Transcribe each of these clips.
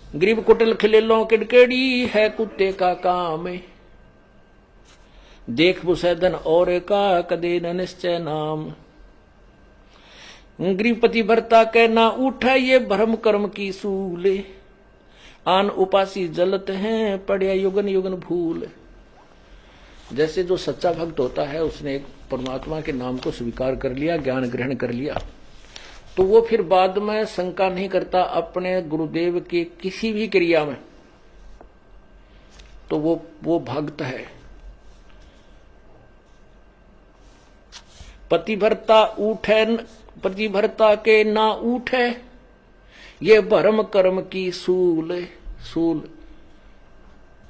गरीब कुटिल खिलेलों किड़केड़ी है कुत्ते का काम, देख बुसैदन और का कदे न निश्चय नाम। गृहपति भरता के ना उठा ये भ्रम कर्म की सूले, आन उपासी जलत हैं पड़े युगन युगन भूल। जैसे जो सच्चा भक्त होता है उसने एक परमात्मा के नाम को स्वीकार कर लिया, ज्ञान ग्रहण कर लिया, तो वो फिर बाद में शंका नहीं करता अपने गुरुदेव के किसी भी क्रिया में, तो वो भक्त है। पतिभरता उठे पतिभरता के ना उठे ये भरम कर्म की सूल,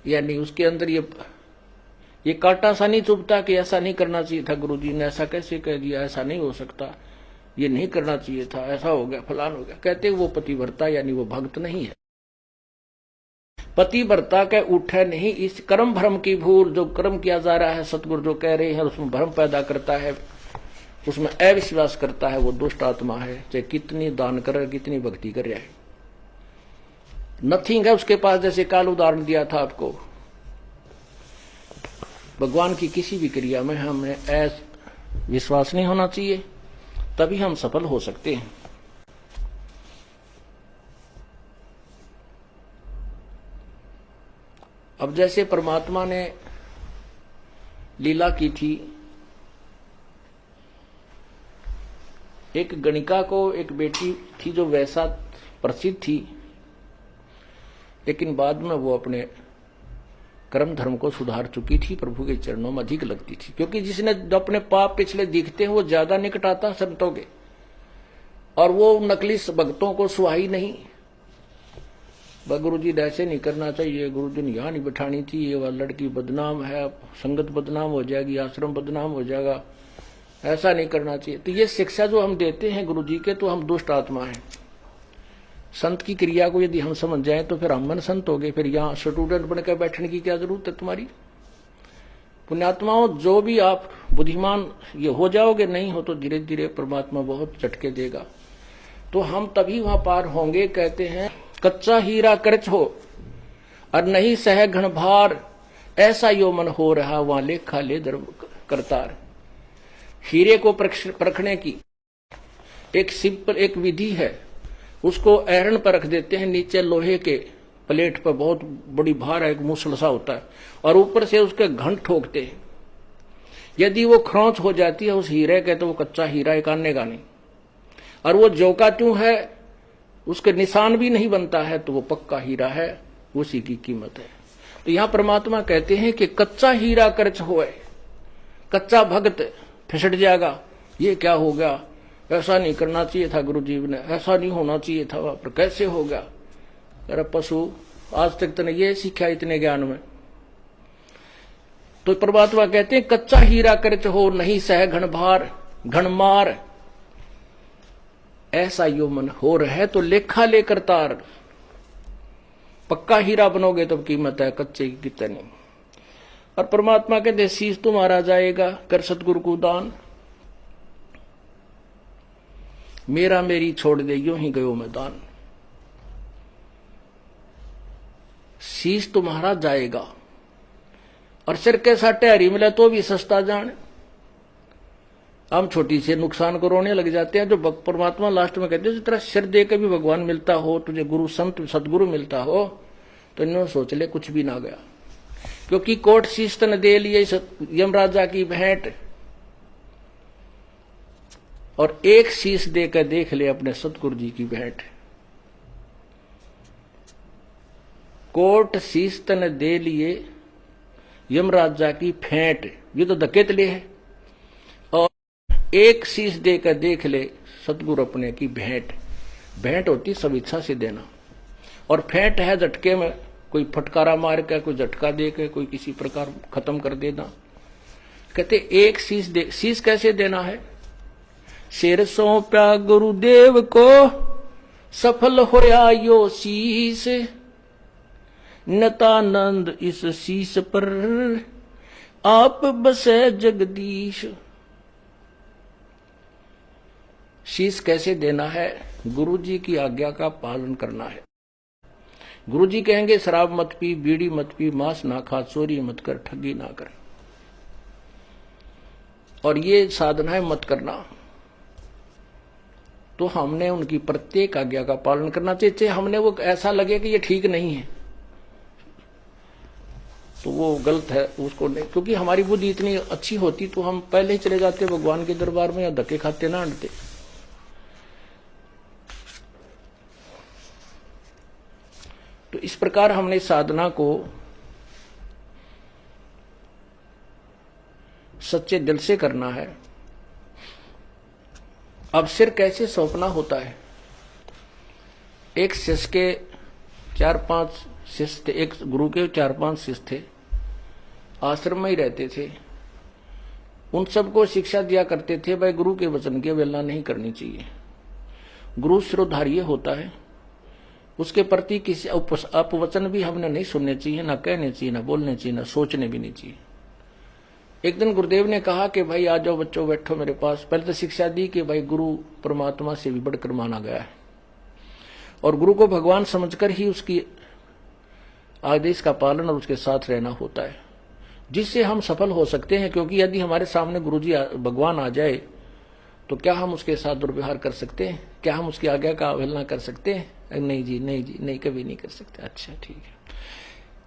यानी उसके अंदर ये कांटा सा नहीं चुभता कि ऐसा नहीं करना चाहिए था, गुरुजी ने ऐसा कैसे कह दिया, ऐसा नहीं हो सकता, ये नहीं करना चाहिए था, ऐसा हो गया, फलान हो गया। कहते वो पतिव्रता यानी वो भक्त नहीं है। पतिव्रता के उठे नहीं इस कर्म भ्रम की भूल, जो कर्म किया जा रहा है सतगुरु जो कह रहे हैं उसमें भ्रम पैदा करता है, उसमें अविश्वास करता है, वो दुष्ट आत्मा है। चाहे कितनी दान कर कितनी भक्ति कर रहा है, नथिंग है उसके पास। जैसे काल उदाहरण दिया था आपको, भगवान की किसी भी क्रिया में हमें विश्वास नहीं होना चाहिए, तभी हम सफल हो सकते हैं। अब जैसे परमात्मा ने लीला की थी, एक गणिका को एक बेटी थी जो वैसा प्रसिद्ध थी, लेकिन बाद में वो अपने कर्म धर्म को सुधार चुकी थी, प्रभु के चरणों में अधिक लगती थी, क्योंकि जिसने अपने पाप पिछले दिखते हैं वो ज्यादा निकट आता संतों के, और वो नकली भक्तों को सुहाई नहीं। गुरु जी ऐसे नहीं करना चाहिए, गुरु जी ने यहां नहीं बिठानी थी, ये वह लड़की बदनाम है, संगत बदनाम हो जाएगी, आश्रम बदनाम हो जाएगा, ऐसा नहीं करना चाहिए। तो ये शिक्षा जो हम देते हैं गुरु जी के, तो हम दुष्ट आत्मा हैं। संत की क्रिया को यदि हम समझ जाएं तो फिर हम मन संत हो गए, फिर यहां स्टूडेंट बनकर बैठने की क्या जरूरत है तुम्हारी। पुण्यात्माओं, जो भी आप बुद्धिमान ये हो जाओगे, नहीं हो तो धीरे धीरे परमात्मा बहुत झटके देगा, तो हम तभी वहां पार होंगे। कहते हैं कच्चा हीरा कर्च हो और नहीं सह घन भार, ऐसा यो मन हो रहा वहां लेखा ले दर करतार। हीरे को परखने की एक सिंपल एक विधि है, उसको ऐरन पर रख देते हैं, नीचे लोहे के प्लेट पर बहुत बड़ी भार है, एक मूसल सा होता है, और ऊपर से उसके घंट ठोकते हैं। यदि वो खरोंच हो जाती है उस हीरे के, तो वो कच्चा हीरा एक आनेगा नहीं, और वो जौका क्यों है, उसके निशान भी नहीं बनता है, तो वो पक्का हीरा है, उसी की कीमत है। तो यहां परमात्मा कहते हैं कि कच्चा हीरा कर्च होए, कच्चा भक्त फिसट जाएगा। ये क्या हो गया, ऐसा नहीं करना चाहिए था गुरु जी ने, ऐसा नहीं होना चाहिए था, वहां पर कैसे हो गया। अरे पशु, आज तक तूने ये सीखा इतने ज्ञान में। तो परमात्मा कहते हैं कच्चा हीरा कर्च हो नहीं सह घन भार घन मार, ऐसा यो मन हो रहे तो लेखा लेकर तार। पक्का हीरा बनोगे तो कीमत है, कच्चे की कितनी। और परमात्मा कहते शीश तुम्हारा जाएगा कर सतगुरु को दान, मेरा मेरी छोड़ दे यूं ही गयो मैदान। शीश तुम्हारा जाएगा, और सिर के साटे हरी मिले तो भी सस्ता जान। हम छोटी से नुकसान को रोने लग जाते हैं। जो परमात्मा लास्ट में कहते हैं, जिस तरह सिर दे के भी भगवान मिलता हो, तुझे गुरु संत सदगुरु मिलता हो, तो इन्होंने सोच ले कुछ भी ना गया, क्योंकि कोट शीश तन दे लिए यमराजा की भेंट, और एक शीश देकर देख ले अपने सतगुरु जी की भेंट। कोट शीश तन दे लिए यमराजा की फेंट, ये तो धकेतले है, और एक शीश देकर देख ले सतगुरु अपने की भेंट। भेंट होती सब इच्छा से देना, और फेंट है झटके में, कोई फटकारा मार के, कोई झटका दे के, कोई किसी प्रकार खत्म कर देना। कहते एक शीश दे, शीश कैसे देना है, सिर सौंप्या गुरुदेव को सफल होया यो शीश, नतानंद इस शीश पर आप बसे जगदीश। शीश कैसे देना है, गुरु जी की आज्ञा का पालन करना है। गुरुजी कहेंगे शराब मत पी, बीड़ी मत पी, मांस ना खा, चोरी मत कर, ठगी ना कर, और ये साधनाएं मत करना। तो हमने उनकी प्रत्येक आज्ञा का पालन करना चाहिए, चाहे हमने वो ऐसा लगे कि ये ठीक नहीं है तो वो गलत है, उसको नहीं, क्योंकि हमारी बुद्धि इतनी अच्छी होती तो हम पहले ही चले जाते भगवान के दरबार में, या धक्के खाते ना अड़ते। तो इस प्रकार हमने साधना को सच्चे दिल से करना है। अब सिर कैसे सौंपना होता है। एक शिष्य के 4-5 शिष्य थे, एक गुरु के 4-5 शिष्य थे, आश्रम में ही रहते थे। उन सबको शिक्षा दिया करते थे, भाई गुरु के वचन की अवहेलना नहीं करनी चाहिए। गुरु शिरोधार्य होता है, उसके प्रति किसी अपवचन भी हमने नहीं सुनने चाहिए, ना कहने चाहिए, ना बोलने चाहिए, ना सोचने भी नहीं चाहिए। एक दिन गुरुदेव ने कहा कि भाई आ जाओ बच्चों, बैठो मेरे पास। पहले तो शिक्षा दी कि भाई गुरु परमात्मा से भी बढ़कर माना गया है और गुरु को भगवान समझकर ही उसकी आदेश का पालन और उसके साथ रहना होता है, जिससे हम सफल हो सकते हैं। क्योंकि यदि हमारे सामने गुरुजी भगवान आ जाए तो क्या हम उसके साथ दुर्व्यवहार कर सकते हैं? क्या हम उसकी आज्ञा का अवहेलना कर सकते हैं? नहीं जी, नहीं जी, नहीं, कभी नहीं कर सकते। अच्छा ठीक है।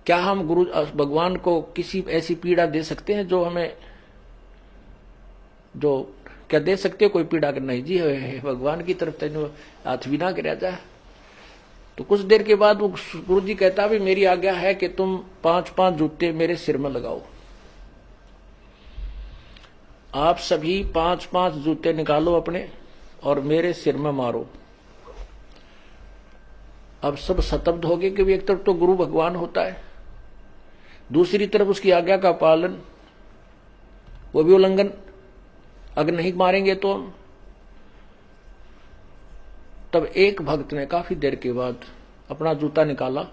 क्या हम गुरु भगवान को किसी ऐसी पीड़ा दे सकते हैं जो हमें, जो क्या दे सकते हो कोई पीड़ा? नहीं जी, भगवान की तरफ तेन हाथ भी ना कर जाए। तो कुछ देर के बाद वो गुरु जी कहता भी मेरी आज्ञा है कि तुम 5-5 जूते मेरे सिर में लगाओ। आप सभी 5-5 जूते निकालो अपने और मेरे सिर में मारो। अब सब स्तब्ध हो गए, क्योंकि एक तरफ तो गुरु भगवान होता है, दूसरी तरफ उसकी आज्ञा का पालन, वो भी उल्लंघन। अगर नहीं मारेंगे तो तब एक भक्त ने काफी देर के बाद अपना जूता निकाला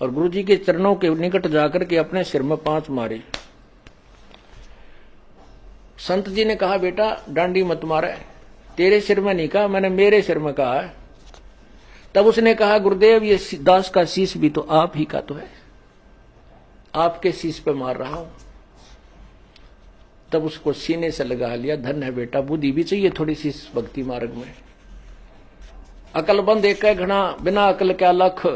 और गुरुजी के चरणों के निकट जाकर के अपने सिर में 5 मारे। संत जी ने कहा बेटा डांडी मत मारे, तेरे सिर में नहीं कहा, मैंने मेरे सिर में कहा है। तब उसने कहा गुरुदेव ये दास का शीश भी तो आप ही का तो है, आपके शीश पे मार रहा हूं। तब उसको सीने से लगा लिया। धन्य है बेटा, बुद्धि भी चाहिए थोड़ी सी भक्ति मार्ग में। अकलबंद एक घना, बिना अकल क्या लख।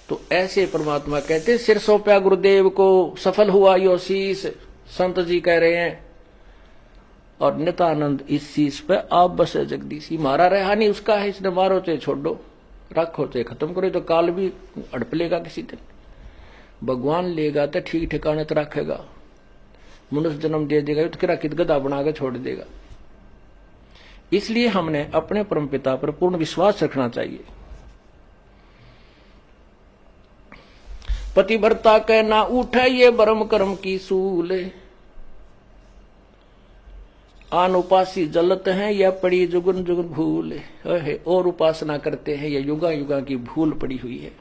तो ऐसे परमात्मा कहते सिर सौंपया गुरुदेव को, सफल हुआ यो शीश। संत जी कह रहे हैं और नित्यानंद इस शीश पे आप बसे जगदीशी। मारा रहा नहीं उसका है, इसने मारो चाहे छोड़ो, रखो चाहे खत्म करो, तो काल भी अड़प लेगा किसी दिन। भगवान लेगा तो ठीक ठिकाने तो रखेगा, मनुष्य जन्म दे देगा तो किरा कित गधा बना के छोड़ देगा। इसलिए हमने अपने परमपिता पर पूर्ण विश्वास रखना चाहिए। पतिव्रता के ना उठे ये ब्रह्म कर्म की सूल, आन उपासी जलत हैं या पड़ी जुगन जुगन भूल। और उपासना करते हैं, या युगा युगा की भूल पड़ी हुई है।